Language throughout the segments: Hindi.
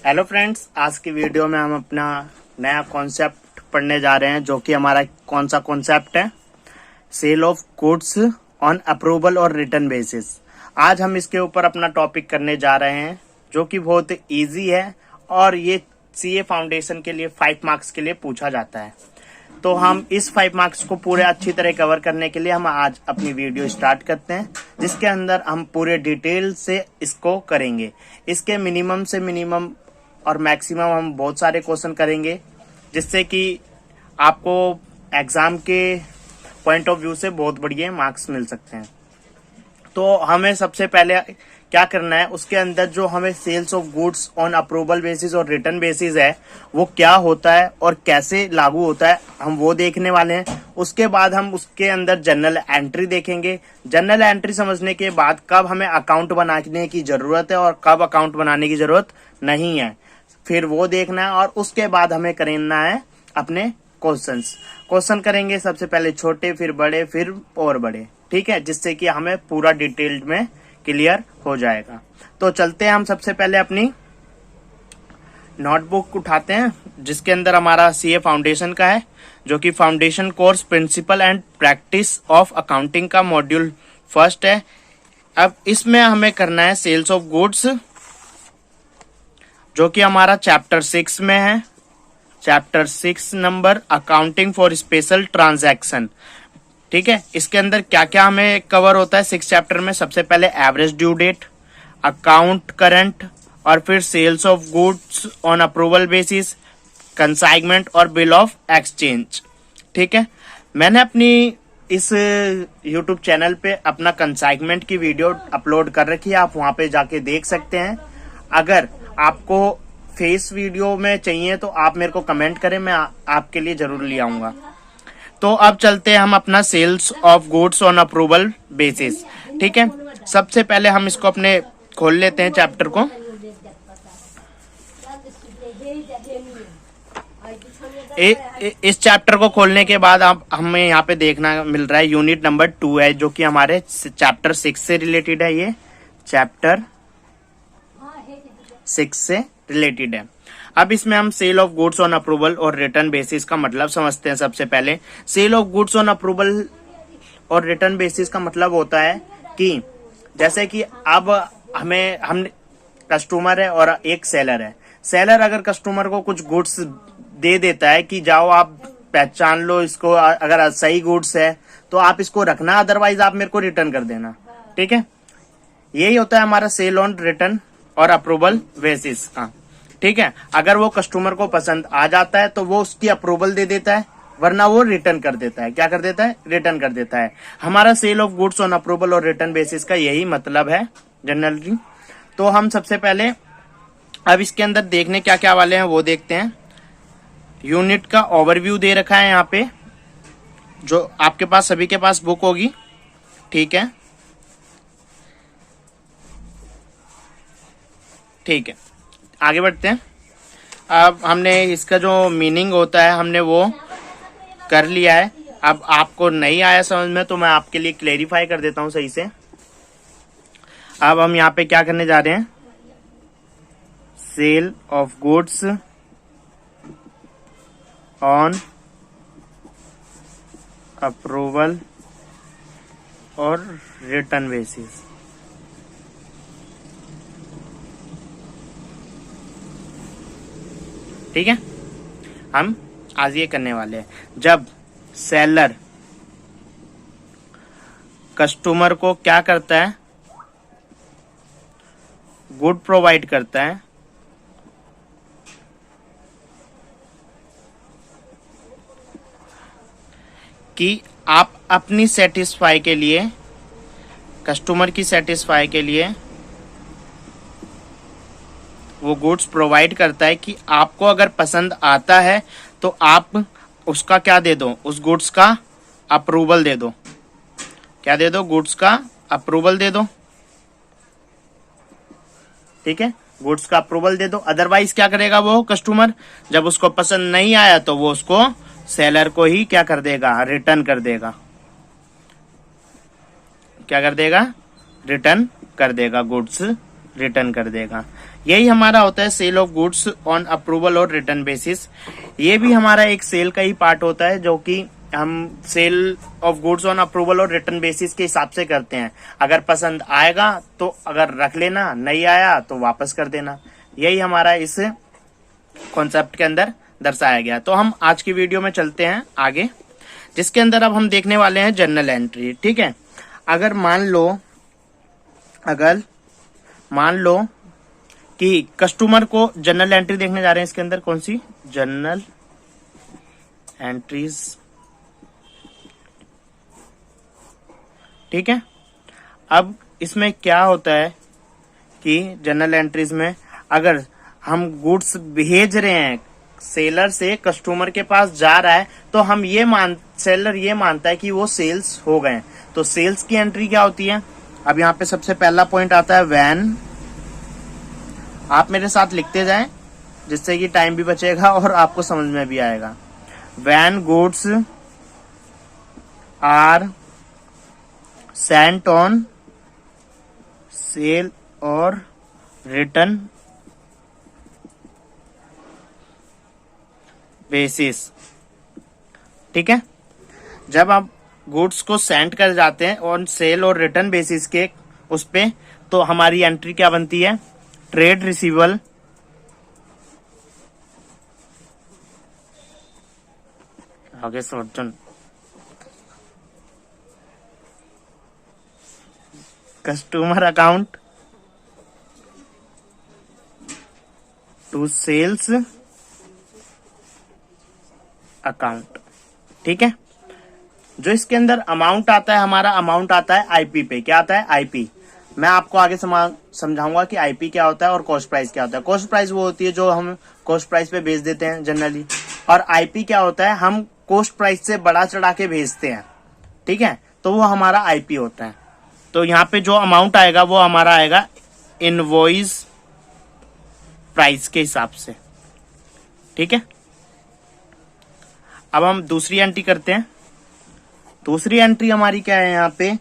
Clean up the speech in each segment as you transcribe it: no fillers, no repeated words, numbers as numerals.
हेलो फ्रेंड्स, आज की वीडियो में हम अपना नया कॉन्सेप्ट पढ़ने जा रहे हैं, जो कि हमारा कौन सा कॉन्सेप्ट है? Sale of goods on approval और रिटर्न बेसिस। आज हम इसके ऊपर अपना टॉपिक करने जा रहे हैं, जो कि बहुत इजी है और ये सीए फाउंडेशन के लिए 5 मार्क्स के लिए पूछा जाता है। तो हम इस 5 मार्क्स को पूरे अच्छी तरह कवर करने के लिए हम आज अपनी वीडियो स्टार्ट करते हैं, जिसके अंदर हम पूरे डिटेल से इसको करेंगे। इसके मिनिमम से मिनिमम और मैक्सिमम हम बहुत सारे क्वेश्चन करेंगे, जिससे कि आपको एग्जाम के पॉइंट ऑफ व्यू से बहुत बढ़िया मार्क्स मिल सकते हैं। तो हमें सबसे पहले क्या करना है, उसके अंदर जो हमें sales of goods on approval basis और रिटर्न बेसिस है, वो क्या होता है और कैसे लागू होता है, हम वो देखने वाले हैं। उसके बाद हम उसके अंदर जनरल एंट्री देखेंगे। जनरल एंट्री समझने के बाद कब हमें अकाउंट बनाने की जरूरत है और कब अकाउंट बनाने की जरूरत नहीं है, फिर वो देखना है। और उसके बाद हमें करना है अपने क्वेश्चन करेंगे, सबसे पहले छोटे, फिर बड़े, फिर और बड़े, ठीक है, जिससे कि हमें पूरा डिटेल्ड में क्लियर हो जाएगा। तो चलते हैं, हम सबसे पहले अपनी नोटबुक उठाते हैं, जिसके अंदर हमारा सीए फाउंडेशन का है, जो कि foundation course principle and practice of accounting का मॉड्यूल फर्स्ट है। अब इसमें हमें करना है सेल्स ऑफ गुड्स, जो कि हमारा चैप्टर 6 में है। Chapter 6 number accounting for special transaction, ठीक है। इसके अंदर क्या क्या हमें कवर होता है 6 चैप्टर में? सबसे पहले average due date, account current, और फिर sales of goods on approval basis, consignment और बिल ऑफ एक्सचेंज, ठीक है। मैंने अपनी इस यूट्यूब चैनल पे अपना कंसाइनमेंट की वीडियो अपलोड कर रखी है, आप वहां पे जाके देख सकते हैं। अगर आपको फेस वीडियो में चाहिए तो आप मेरे को कमेंट करें, मैं आपके लिए जरूर ले आऊंगा। तो अब चलते हैं हम अपना sales of goods on approval basis, ठीक है। सबसे पहले हम इसको अपने खोल लेते हैं चैप्टर को। इस चैप्टर को खोलने के बाद आप हमें यहाँ पे देखना मिल रहा है यूनिट नंबर 2 है, जो कि हमारे चैप्टर 6 से रिलेटेड है। ये चैप्टर 6 से रिलेटेड है। अब इसमें हम sale of goods on approval और रिटर्न बेसिस का मतलब समझते हैं। सबसे पहले sale of goods on approval और रिटर्न बेसिस का मतलब होता है कि जैसे कि अब हम कस्टमर है और एक सेलर है। सेलर अगर कस्टमर को कुछ गुड्स दे देता है कि जाओ आप पहचान लो इसको, अगर सही गुड्स है तो आप इसको रखना, अदरवाइज आप मेरे को रिटर्न कर देना, ठीक है। यही होता है हमारा सेल ऑन रिटर्न और अप्रूवल बेसिस का, ठीक है। अगर वो कस्टमर को पसंद आ जाता है तो वो उसकी अप्रूवल दे देता है, वरना वो रिटर्न कर देता है। क्या कर देता है? रिटर्न कर देता है। हमारा sale of goods on approval और रिटर्न बेसिस का यही मतलब है जनरली। तो हम सबसे पहले अब इसके अंदर देखने क्या क्या वाले हैं वो देखते हैं। यूनिट का ओवरव्यू दे रखा है यहाँ पे, जो आपके पास सभी के पास बुक होगी, ठीक है। ठीक है, आगे बढ़ते हैं। अब हमने इसका जो मीनिंग होता है हमने वो कर लिया है। अब आपको नहीं आया समझ में तो मैं आपके लिए क्लेरिफाई कर देता हूं सही से। अब हम यहाँ पे क्या करने जा रहे हैं, sale of goods on approval और रिटर्न बेसिस, ठीक है। हम आज ये करने वाले हैं, जब सेलर कस्टमर को क्या करता है, गुड प्रोवाइड करता है, कि आप अपनी सेटिस्फाई के लिए, कस्टमर की सेटिस्फाई के लिए वो गुड्स प्रोवाइड करता है कि आपको अगर पसंद आता है तो आप उसका क्या दे दो, उस गुड्स का अप्रूवल दे दो। क्या दे दो? गुड्स का अप्रूवल दे दो, ठीक है। गुड्स का अप्रूवल दे दो। अदरवाइज क्या करेगा वो कस्टमर, जब उसको पसंद नहीं आया तो वो उसको सेलर को ही क्या कर देगा, रिटर्न कर देगा। क्या कर देगा? रिटर्न कर देगा गुड्स रिटर्न कर देगा। यही हमारा होता है sale of goods on approval और रिटर्न बेसिस। ये भी हमारा एक सेल का ही पार्ट होता है, जो कि हम sale of goods on approval और रिटर्न बेसिस के हिसाब से करते हैं। अगर पसंद आएगा तो अगर रख लेना, नहीं आया तो वापस कर देना। यही हमारा इस कॉन्सेप्ट के अंदर दर्शाया गया। तो हम आज की वीडियो में चलते हैं आगे, जिसके अंदर अब हम देखने वाले हैं जर्नल एंट्री। ठीक है, अगर मान लो कि कस्टमर को जर्नल एंट्री देखने जा रहे हैं, इसके अंदर कौन सी जर्नल एंट्रीज। ठीक है, अब इसमें क्या होता है कि जर्नल एंट्रीज में अगर हम गुड्स भेज रहे हैं, सेलर से कस्टमर के पास जा रहा है, तो हम सेलर ये मानता है कि वो सेल्स हो गए। तो सेल्स की एंट्री क्या होती है? अब यहाँ पे सबसे पहला पॉइंट आता है व्हेन। आप मेरे साथ लिखते जाएं, जिससे कि टाइम भी बचेगा और आपको समझ में भी आएगा। When goods are sent on sale और रिटर्न बेसिस। ठीक है, जब आप गुड्स को सेंड कर जाते हैं ऑन सेल और रिटर्न बेसिस के उस पे, तो हमारी एंट्री क्या बनती है? ट्रेड रिसीवेबल आगे सोचन customer account to sales account. ठीक है, जो इसके अंदर अमाउंट आता है, हमारा अमाउंट आता है आईपी पे। क्या आता है? आईपी। मैं आपको आगे समझाऊंगा कि आईपी क्या होता है और कॉस्ट प्राइस क्या होता है। कॉस्ट प्राइस वो होती है जो हम कॉस्ट प्राइस पे भेज देते हैं जनरली, और आईपी क्या होता है? हम कॉस्ट प्राइस से बड़ा चढ़ा के भेजते हैं। ठीक है, तो वो हमारा आईपी होता है। तो यहाँ पे जो अमाउंट आएगा वो हमारा आएगा इनवॉइस प्राइस के हिसाब से। ठीक है, अब हम दूसरी एंट्री करते हैं। दूसरी एंट्री हमारी क्या है यहाँ पे?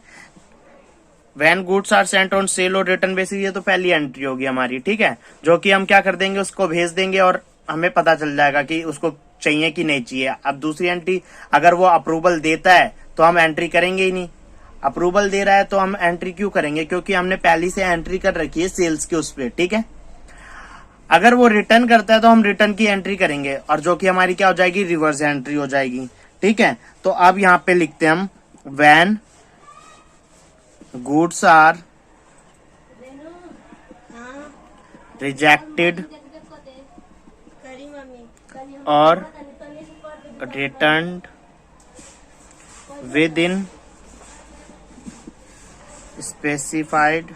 When goods are sent on sale और रिटर्न बेसिस। ये तो पहली एंट्री होगी हमारी। ठीक है, जो कि हम क्या कर देंगे, उसको भेज देंगे और हमें पता चल जाएगा कि उसको चाहिए कि नहीं चाहिए। अब दूसरी एंट्री, अगर वो अप्रूवल देता है तो हम एंट्री करेंगे ही नहीं। अप्रूवल दे रहा है तो हम एंट्री क्यों करेंगे? क्योंकि हमने पहली से एंट्री कर रखी है सेल्स के उस पर। ठीक है, अगर वो रिटर्न करता है तो हम रिटर्न की एंट्री करेंगे, और जो कि हमारी क्या हो जाएगी? रिवर्स एंट्री हो जाएगी। ठीक है, तो अब यहाँ पे लिखते हैं हम व्हेन गुड्स आर रिजेक्टेड और returned with in specified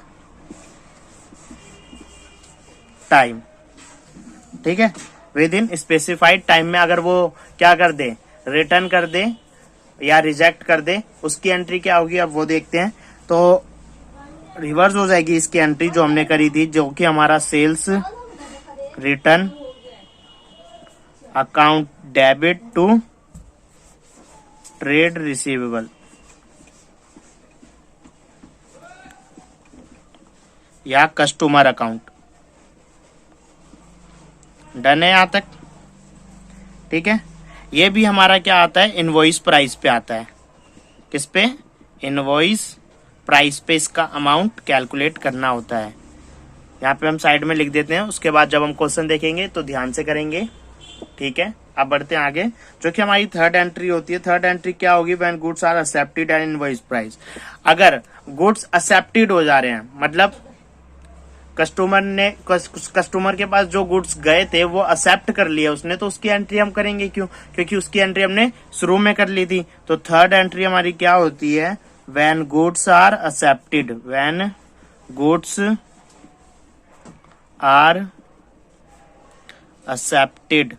time. ठीक है, विद इन स्पेसिफाइड टाइम में अगर वो क्या कर दे, रिटर्न कर दे या रिजेक्ट कर दे, उसकी एंट्री क्या होगी अब वो देखते हैं। तो रिवर्स हो जाएगी इसकी एंट्री जो हमने करी थी, जो कि हमारा sales return account debit to trade receivable या कस्टमर अकाउंट। डन है यहां तक? ठीक है, ये भी हमारा क्या आता है? इनवॉइस प्राइस पे आता है। किस पे? इनवॉइस प्राइस पे इसका अमाउंट कैलकुलेट करना होता है। यहाँ पे हम साइड में लिख देते हैं, उसके बाद जब हम क्वेश्चन देखेंगे तो ध्यान से करेंगे। ठीक है, अब बढ़ते हैं आगे, जो कि हमारी थर्ड एंट्री होती है। थर्ड एंट्री क्या होगी? When goods are accepted and invoice price. अगर गुड्स एक्सेप्टेड हो जा रहे हैं, मतलब कस्टमर के पास जो गुड्स गए थे वो एक्सेप्ट कर लिया उसने, तो उसकी एंट्री हम करेंगे क्यों? क्योंकि उसकी एंट्री हमने शुरू में कर ली थी। तो थर्ड एंट्री हमारी क्या होती है? When goods are accepted. When goods are accepted,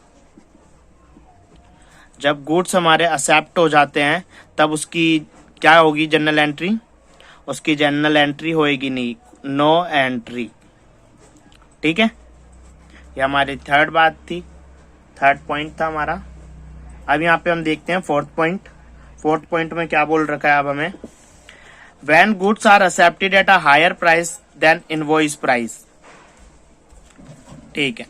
जब गुड्स हमारे एक्सेप्ट हो जाते हैं तब उसकी क्या होगी जर्नल एंट्री? उसकी जर्नल एंट्री होएगी नहीं, नो एंट्री। ठीक है, ये हमारी थर्ड बात थी, थर्ड पॉइंट था हमारा। अब यहाँ पे हम देखते हैं फोर्थ पॉइंट। फोर्थ पॉइंट में क्या बोल रखा है अब हमें? When goods are accepted at a higher price than invoice price. ठीक है,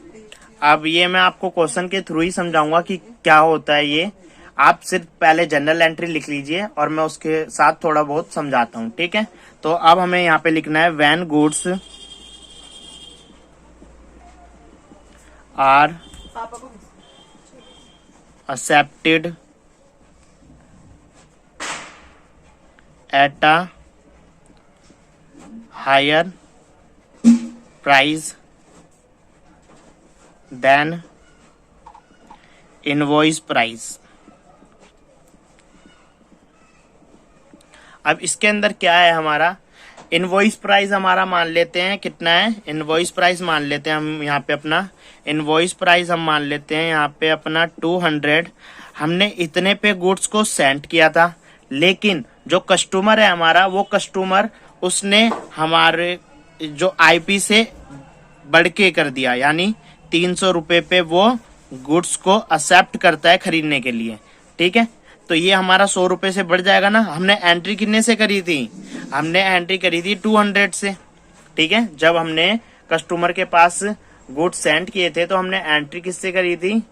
अब ये मैं आपको क्वेश्चन के थ्रू ही समझाऊंगा कि क्या होता है ये। आप सिर्फ पहले जनरल एंट्री लिख लीजिए और मैं उसके साथ थोड़ा बहुत समझाता हूँ। ठीक है, तो अब हमें यहाँ पे लिखना है when goods are accepted at a higher price than invoice price। अब इसके अंदर क्या है हमारा, इनवॉइस प्राइस हमारा मान लेते हैं कितना है, इनवॉइस प्राइस मान लेते हैं हम यहाँ पे अपना इनवॉइस प्राइस हम मान लेते हैं यहाँ पे अपना 200। हमने इतने पे गुड्स को सेंड किया था, लेकिन जो कस्टमर है हमारा, वो कस्टमर उसने हमारे जो आईपी से बढ़ के कर दिया, यानी 300 रुपए पे वो गुड्स को एक्सेप्ट करता है खरीदने के लिए। ठीक है, तो ये हमारा 100 रुपए से बढ़ जाएगा ना। हमने एंट्री कितने से करी थी, हमने एंट्री करी थी 200 से। ठीक है, जब हमने कस्टमर के पास गुड्स सेंड किए थे तो हमने एंट्री किससे करी थी,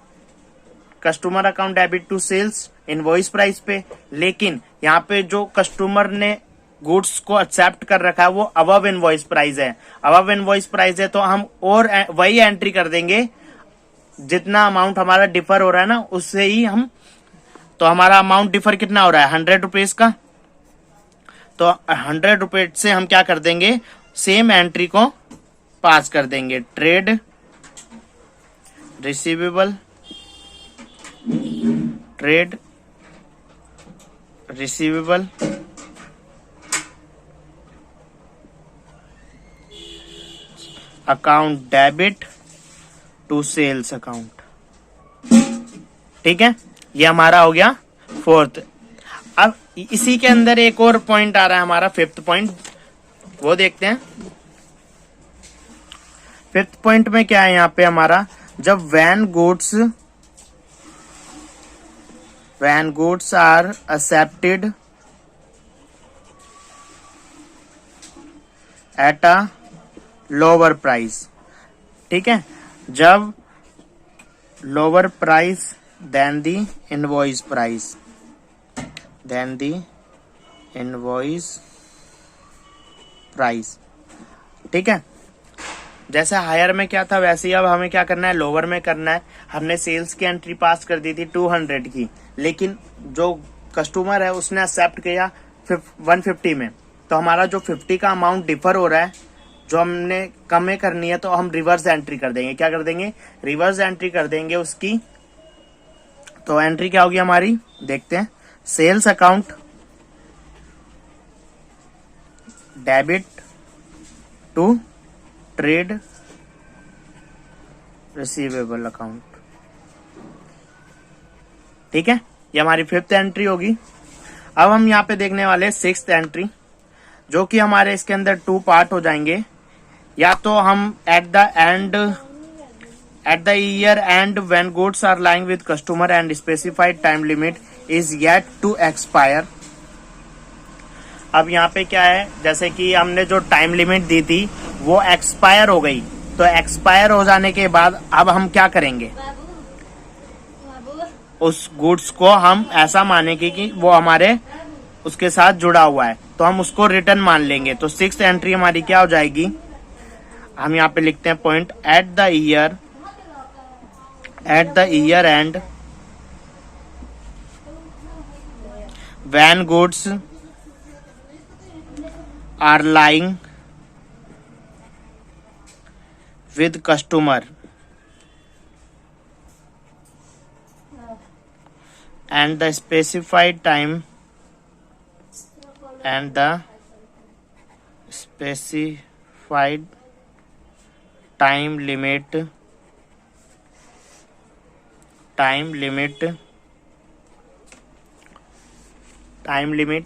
customer account debit to sales invoice price पे। लेकिन यहाँ पे जो कस्टमर ने गुड्स को एक्सेप्ट कर रखा है वो अबव इनवॉइस प्राइस है। अबव इनवॉइस प्राइस है तो हम और वही एंट्री कर देंगे, जितना अमाउंट हमारा डिफर हो रहा है ना उससे ही हम, तो हमारा अमाउंट डिफर कितना हो रहा है 100 रुपीज का, तो 100 रुपए से हम क्या कर देंगे, सेम एंट्री को पास कर देंगे। Trade receivable, trade receivable account debit to sales account. ठीक है, ये हमारा हो गया फोर्थ। अब इसी के अंदर एक और पॉइंट आ रहा है हमारा, फिफ्थ पॉइंट, वो देखते हैं। फिफ्थ पॉइंट में क्या है यहाँ पे हमारा, जब when goods are accepted at a lower price. ठीक है, जब lower price then the invoice price, then the invoice price. ठीक है, जैसे हायर में क्या था वैसे ही अब हमें क्या करना है, लोअर में करना है। हमने सेल्स की एंट्री पास कर दी थी 200 की, लेकिन जो कस्टमर है उसने एक्सेप्ट किया 150 में, तो हमारा जो 50 का अमाउंट डिफर हो रहा है, जो हमने कम करनी है, तो हम रिवर्स एंट्री कर देंगे। क्या कर देंगे, रिवर्स एंट्री कर देंगे उसकी। तो एंट्री क्या होगी हमारी, देखते हैं। Sales account debit to trade receivable account. ठीक है, ये हमारी फिफ्थ एंट्री होगी। अब हम यहाँ पे देखने वाले सिक्स्थ एंट्री, जो कि हमारे इसके अंदर 2 पार्ट हो जाएंगे। या तो हम at the year end when goods are lying with customer and specified time limit is yet to expire. अब यहाँ पे क्या है, जैसे कि हमने जो टाइम लिमिट दी थी वो एक्सपायर हो गई, तो एक्सपायर हो जाने के बाद अब हम क्या करेंगे, उस गुड्स को हम ऐसा मानेंगे कि वो हमारे उसके साथ जुड़ा हुआ है, तो हम उसको रिटर्न मान लेंगे। तो सिक्स्थ एंट्री हमारी क्या हो जाएगी, हम यहाँ पे लिखते हैं point, at the year end when goods are lying with customer and the specified time limit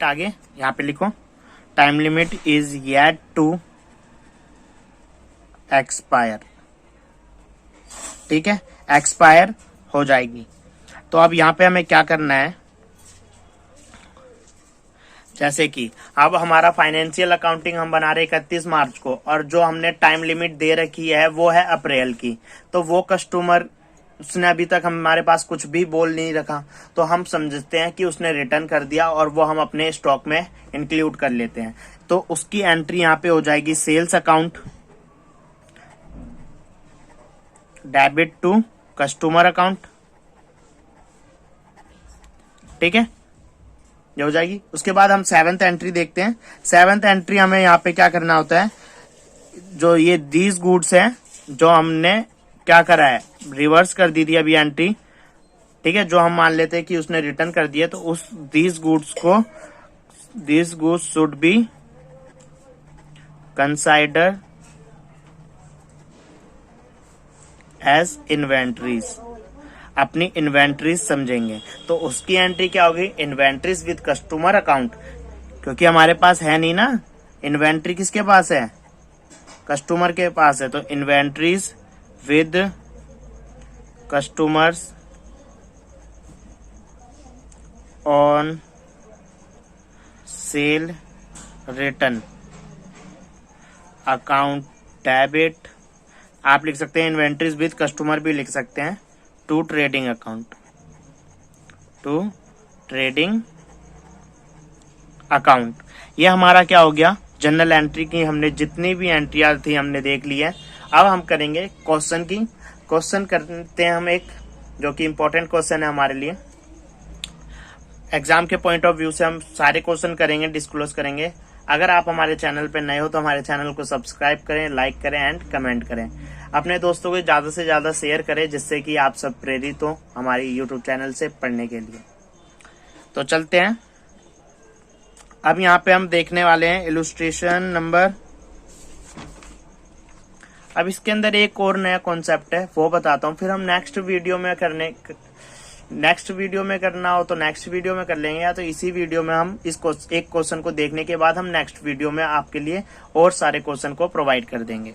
आगे यहाँ पे लिखो, time limit is yet to expire. ठीक है, एक्सपायर हो जाएगी। तो अब यहाँ पे हमें क्या करना है, जैसे कि अब हमारा फाइनेंशियल अकाउंटिंग हम बना रहे 31 मार्च को, और जो हमने टाइम लिमिट दे रखी है वो है अप्रैल की। तो वो कस्टमर, उसने अभी तक हमारे पास कुछ भी बोल नहीं रखा, तो हम समझते हैं कि उसने रिटर्न कर दिया और वो हम अपने स्टॉक में इंक्लूड कर लेते हैं। तो उसकी एंट्री यहाँ पे हो जाएगी sales account, debit to customer account. ठीक है, ये हो जाएगी। उसके बाद हम 7th एंट्री देखते हैं। 7th एंट्री हमें यहाँ पे क्या करना होता है, जो ये दीज गुड्स है, जो हमने क्या करा है, रिवर्स कर दी थी अभी एंट्री। ठीक है, जो हम मान लेते हैं कि उसने रिटर्न कर दिया, तो उस these goods should be consider as inventories, अपनी इन्वेंट्रीज समझेंगे। तो उसकी एंट्री क्या होगी, इन्वेंट्रीज विद कस्टमर अकाउंट, क्योंकि हमारे पास है नहीं ना इन्वेंट्री, किसके पास है, कस्टमर के पास है। तो inventories with customers on sale return account debit, आप लिख सकते हैं इन्वेंट्रीज विद कस्टमर भी लिख सकते हैं, to trading account, to trading account. ये हमारा क्या हो गया, जनरल एंट्री की हमने जितनी भी एंट्रियां थी हमने देख ली है। अब हम करेंगे क्वेश्चन की। क्वेश्चन करते हैं हम एक, जो कि इंपॉर्टेंट क्वेश्चन है हमारे लिए। एग्जाम के पॉइंट ऑफ व्यू से हम सारे क्वेश्चन करेंगे, डिस्क्लोज करेंगे। अगर आप हमारे चैनल पर नए हो तो हमारे चैनल को सब्सक्राइब करें, लाइक करें एंड कमेंट करें। अपने दोस्तों को ज्यादा से ज्यादा शेयर करें, जिससे कि आप सब प्रेरित हो हमारी यूट्यूब चैनल से पढ़ने के लिए। तो चलते हैं। अब यहाँ पे हम देखने वाले हैं इलस्ट्रेशन नंबर। अब इसके अंदर एक और नया कॉन्सेप्ट है, वो बताता हूँ, फिर हम नेक्स्ट वीडियो में करना हो तो नेक्स्ट वीडियो में कर लेंगे, या तो इसी वीडियो में हम इस एक क्वेश्चन को देखने के बाद हम नेक्स्ट वीडियो में आपके लिए और सारे क्वेश्चन को प्रोवाइड कर देंगे।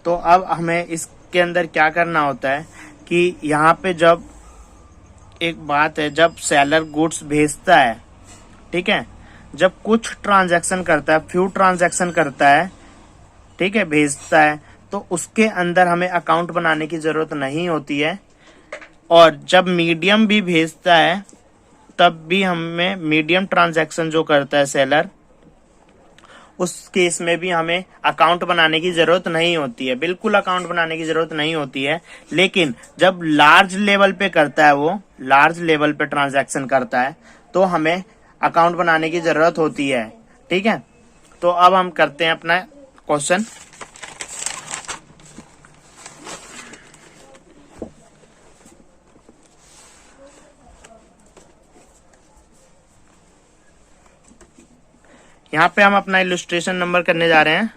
तो अब हमें इसके अंदर क्या करना होता है कि यहाँ पे जब एक बात है, जब सेलर गुड्स भेजता है, ठीक है, जब कुछ ट्रांजैक्शन करता है, फ्यू ट्रांजैक्शन करता है, ठीक है, भेजता है, तो उसके अंदर हमें अकाउंट बनाने की जरूरत नहीं होती है। और जब मीडियम भी भेजता है तब भी हमें, मीडियम ट्रांजैक्शन जो करता है सेलर, उस केस में भी हमें अकाउंट बनाने की जरूरत नहीं होती है, बिल्कुल अकाउंट बनाने की जरूरत नहीं होती है। लेकिन जब लार्ज लेवल पे करता है, वो लार्ज लेवल पे ट्रांजैक्शन करता है, तो हमें अकाउंट बनाने की जरूरत होती है। ठीक है, तो अब हम करते हैं अपना क्वेश्चन। यहाँ पे हम अपना इलस्ट्रेशन नंबर करने जा रहे हैं।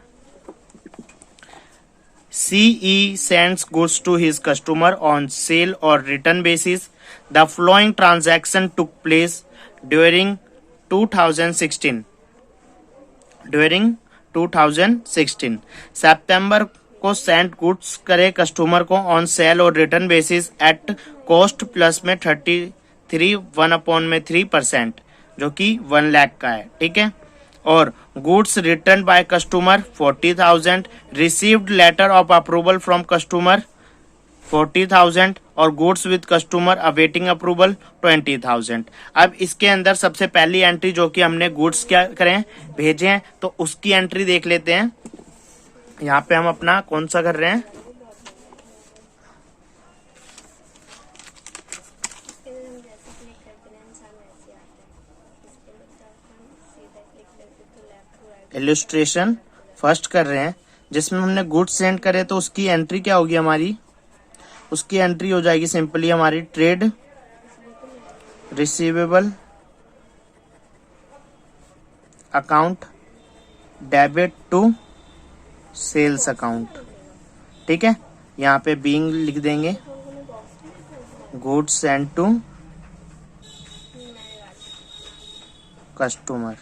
CE sends goods to his customer on sale or return basis. The following transaction took place during 2016. सितंबर को सेंड गुड्स करे कस्टमर को ऑन सेल और return basis at cost plus में 33 1/3%, जो कि 1 लाख का है। ठीक है, और goods return by customer 40,000, received letter of approval from customer 40,000, और goods with customer awaiting approval 20,000। अब इसके अंदर सबसे पहली एंट्री, जो कि हमने गुड्स क्या करें, भेजे हैं, तो उसकी एंट्री देख लेते हैं। यहाँ पे हम अपना कौन सा कर रहे हैं, इलस्ट्रेशन फर्स्ट कर रहे हैं, जिसमें हमने गुड्स सेंड करे, तो उसकी एंट्री क्या होगी हमारी, उसकी एंट्री हो जाएगी सिंपली हमारी trade receivable account debit to sales account. ठीक है, यहाँ पे बीइंग लिख देंगे, गुड्स सेंड टू कस्टमर।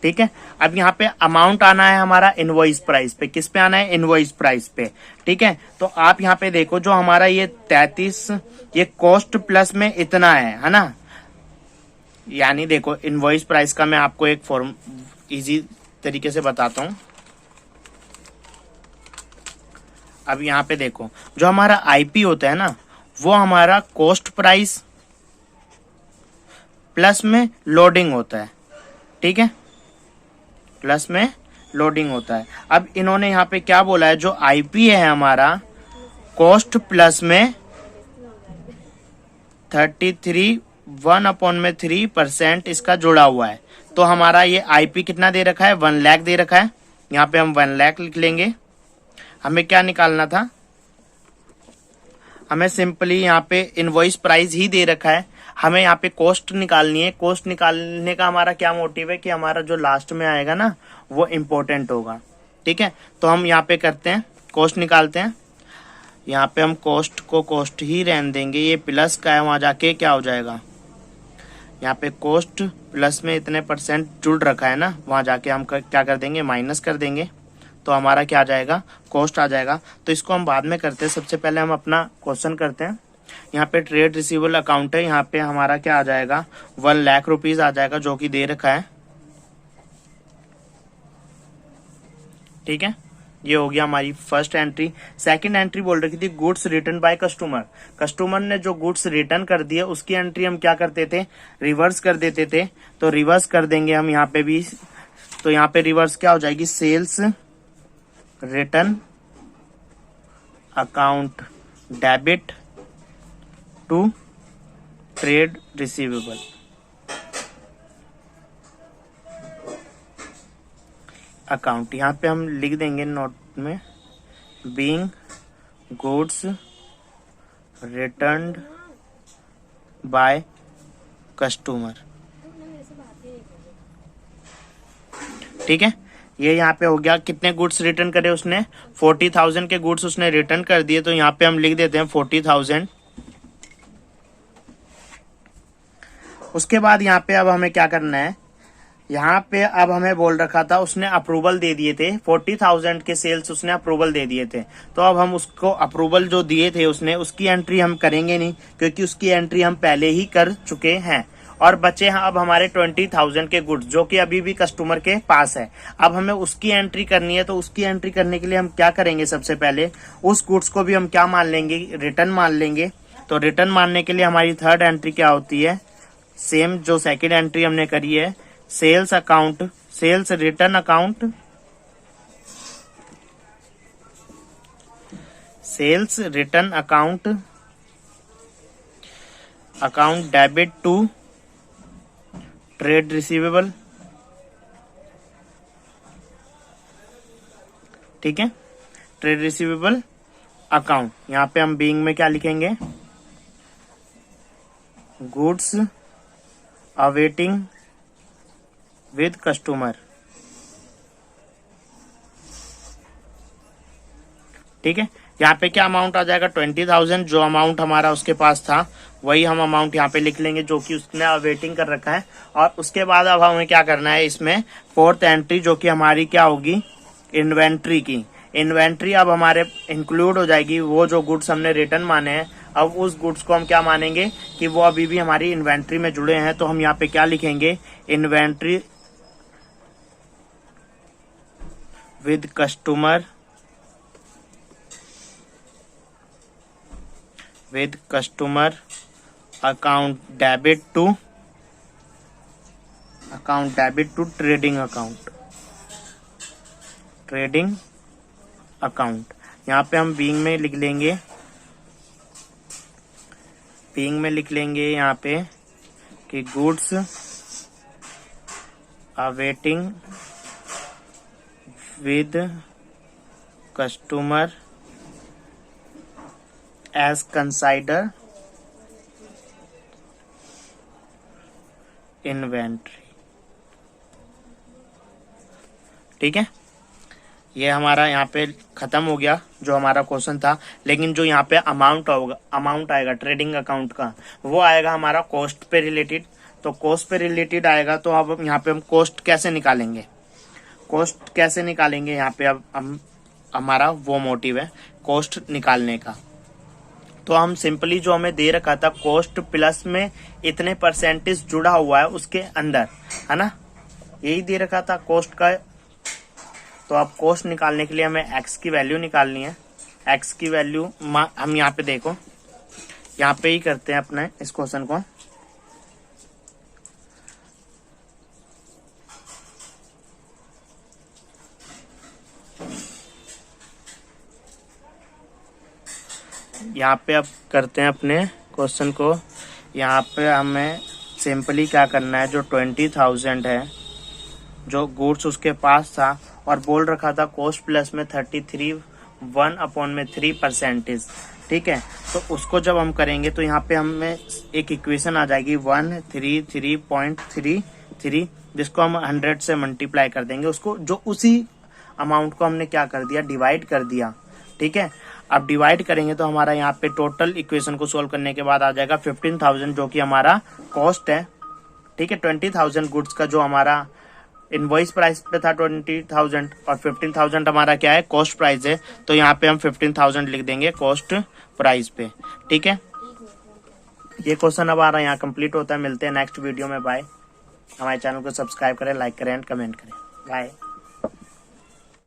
ठीक है, अब यहाँ पे अमाउंट आना है हमारा इनवॉइस प्राइस पे। किस पे आना है, इनवॉइस प्राइस पे। ठीक है, तो आप यहाँ पे देखो, जो हमारा ये 33, ये कॉस्ट प्लस में इतना है ना, यानी देखो इनवॉइस प्राइस का मैं आपको एक फॉर्म इजी तरीके से बताता हूँ। अब यहाँ पे देखो जो हमारा आईपी होता है ना, वो हमारा कॉस्ट प्राइस प्लस में लोडिंग होता है। ठीक है, प्लस में लोडिंग होता है। अब इन्होंने यहाँ पे क्या बोला है, जो आईपी है हमारा कॉस्ट प्लस में 1/3% इसका जुड़ा हुआ है। तो हमारा ये आईपी कितना दे रखा है, 1 लाख दे रखा है। यहाँ पे हम 1 लाख लिख लेंगे। हमें क्या निकालना था, हमें सिंपली यहाँ पे इनवॉइस प्राइस ही दे रखा है, हमें यहाँ पे कॉस्ट निकालनी है। कॉस्ट निकालने का हमारा क्या मोटिव है कि हमारा जो लास्ट में आएगा ना वो इम्पोर्टेंट होगा। ठीक है, तो हम यहाँ पे करते हैं, कॉस्ट निकालते हैं। यहाँ पे हम कॉस्ट को कॉस्ट ही रहने देंगे, ये प्लस का है, वहां जाके क्या हो जाएगा, यहाँ पे कॉस्ट प्लस में इतने परसेंट जुड़ रखा है ना, वहां जाके हम क्या कर देंगे, माइनस कर देंगे। तो हमारा क्या आ जाएगा, कॉस्ट आ जाएगा। तो इसको हम बाद में करते हैं, सबसे पहले हम अपना क्वेश्चन करते हैं। यहाँ पे ट्रेड रिसीवेबल अकाउंट है, यहाँ पे हमारा क्या आ जाएगा, 1 लाख रुपीज आ जाएगा, जो कि दे रखा है। ठीक है, ये हो गया हमारी फर्स्ट एंट्री। सेकंड एंट्री बोल रखी थी goods return by customer. Customer ने जो गुड्स रिटर्न कर दिए उसकी एंट्री हम क्या करते थे, रिवर्स कर देते थे। तो रिवर्स कर देंगे हम यहाँ पे भी। तो यहाँ पे रिवर्स क्या हो जाएगी, sales return account debit to trade receivable. Account यहाँ पे हम लिख देंगे नोट में, being goods returned by customer. ठीक है, ये यहाँ पे हो गया। कितने गुड्स रिटर्न करे उसने, 40,000 के गुड्स उसने रिटर्न कर दिए। तो यहाँ पे हम लिख देते हैं 40,000। उसके बाद यहाँ पे अब हमें क्या करना है, यहाँ पे अब हमें बोल रखा था, उसने अप्रूवल दे दिए थे, 40,000 के सेल्स उसने अप्रूवल दे दिए थे। तो अब हम उसको अप्रूवल जो दिए थे उसने, उसकी एंट्री हम करेंगे नहीं, क्योंकि उसकी एंट्री हम पहले ही कर चुके हैं। और बचे हैं अब हमारे 20,000 के गुड्स, जो कि अभी भी कस्टमर के पास है। अब हमें उसकी एंट्री करनी है। तो उसकी एंट्री करने के लिए हम क्या करेंगे, सबसे पहले उस गुड्स को भी हम क्या मान लेंगे, रिटर्न मान लेंगे। तो रिटर्न मानने के लिए हमारी थर्ड एंट्री क्या होती है, सेम जो सेकेंड एंट्री हमने करी है, sales account, sales return account, sales return account, account debit to trade receivable. ठीक है, ट्रेड रिसीवेबल अकाउंट। यहां पे हम बीइंग में क्या लिखेंगे, गुड्स अवेटिंग विद कस्टमर। ठीक है, यहाँ पे क्या अमाउंट आ जाएगा, 20,000। जो अमाउंट हमारा उसके पास था वही हम अमाउंट यहाँ पे लिख लेंगे, जो कि उसने अवेटिंग कर रखा है। और उसके बाद अब हमें क्या करना है, इसमें फोर्थ एंट्री जो कि हमारी क्या होगी, इन्वेंट्री की। इन्वेंट्री अब हमारे इंक्लूड हो जाएगी, वो जो गुड्स हमने रिटर्न माने हैं, अब उस गुड्स को हम क्या मानेंगे कि वो अभी भी हमारी इन्वेंट्री में जुड़े हैं। तो हम यहाँ पे क्या लिखेंगे, inventory with customer, with customer account debit to, account debit to trading account, trading account. यहाँ पे हम बीइंग में लिख लेंगे, बीइंग में लिख लेंगे यहाँ पे कि goods awaiting with customer as consider inventory. ठीक है, ये हमारा यहाँ पे खत्म हो गया जो हमारा क्वेश्चन था। लेकिन जो यहाँ पे अमाउंट होगा, अमाउंट आएगा ट्रेडिंग अकाउंट का, वो आएगा हमारा कॉस्ट पे रिलेटेड। तो कॉस्ट पे रिलेटेड आएगा, तो अब यहाँ पे हम कॉस्ट कैसे निकालेंगे, कॉस्ट कैसे निकालेंगे, यहाँ पे अब हम हमारा वो मोटिव है कॉस्ट निकालने का। तो हम सिंपली जो हमें दे रखा था कॉस्ट प्लस में इतने परसेंटेज जुड़ा हुआ है उसके अंदर, है ना, यही दे रखा था कॉस्ट का। तो अब कॉस्ट निकालने के लिए हमें एक्स की वैल्यू निकालनी है। एक्स की वैल्यू हम यहाँ पे देखो, यहाँ पे ही करते हैं अपने इस क्वेश्चन को। यहाँ पे अब करते हैं अपने क्वेश्चन को। यहाँ पे हमें सिंपली क्या करना है, जो 20,000 है जो गुड्स उसके पास था और बोल रखा था कॉस्ट प्लस में 33 1/3%, ठीक है। तो उसको जब हम करेंगे तो यहाँ पे हमें एक इक्वेशन आ जाएगी 133.33, जिसको हम 100 से मल्टीप्लाई कर देंगे उसको, जो उसी अमाउंट को हमने क्या कर दिया, डिवाइड कर दिया, ठीक है। अब डिवाइड करेंगे तो हमारा यहाँ पे टोटल इक्वेशन को सोल्व करने के बाद आ जाएगा 15,000 जो कि हमारा कॉस्ट है, ठीक है। 20,000 गुड्स का जो हमारा इनवॉइस प्राइस पे था 20,000 और 15,000 हमारा क्या है, कॉस्ट प्राइस है। तो यहाँ पे हम 15,000 लिख देंगे कॉस्ट प्राइस पे, ठीक है। ये क्वेश्चन अब आ रहा है यहाँ कंप्लीट होता है। मिलते हैं नेक्स्ट वीडियो में, बाय। हमारे चैनल को सब्सक्राइब करें, लाइक करें एंड कमेंट करें, बाय।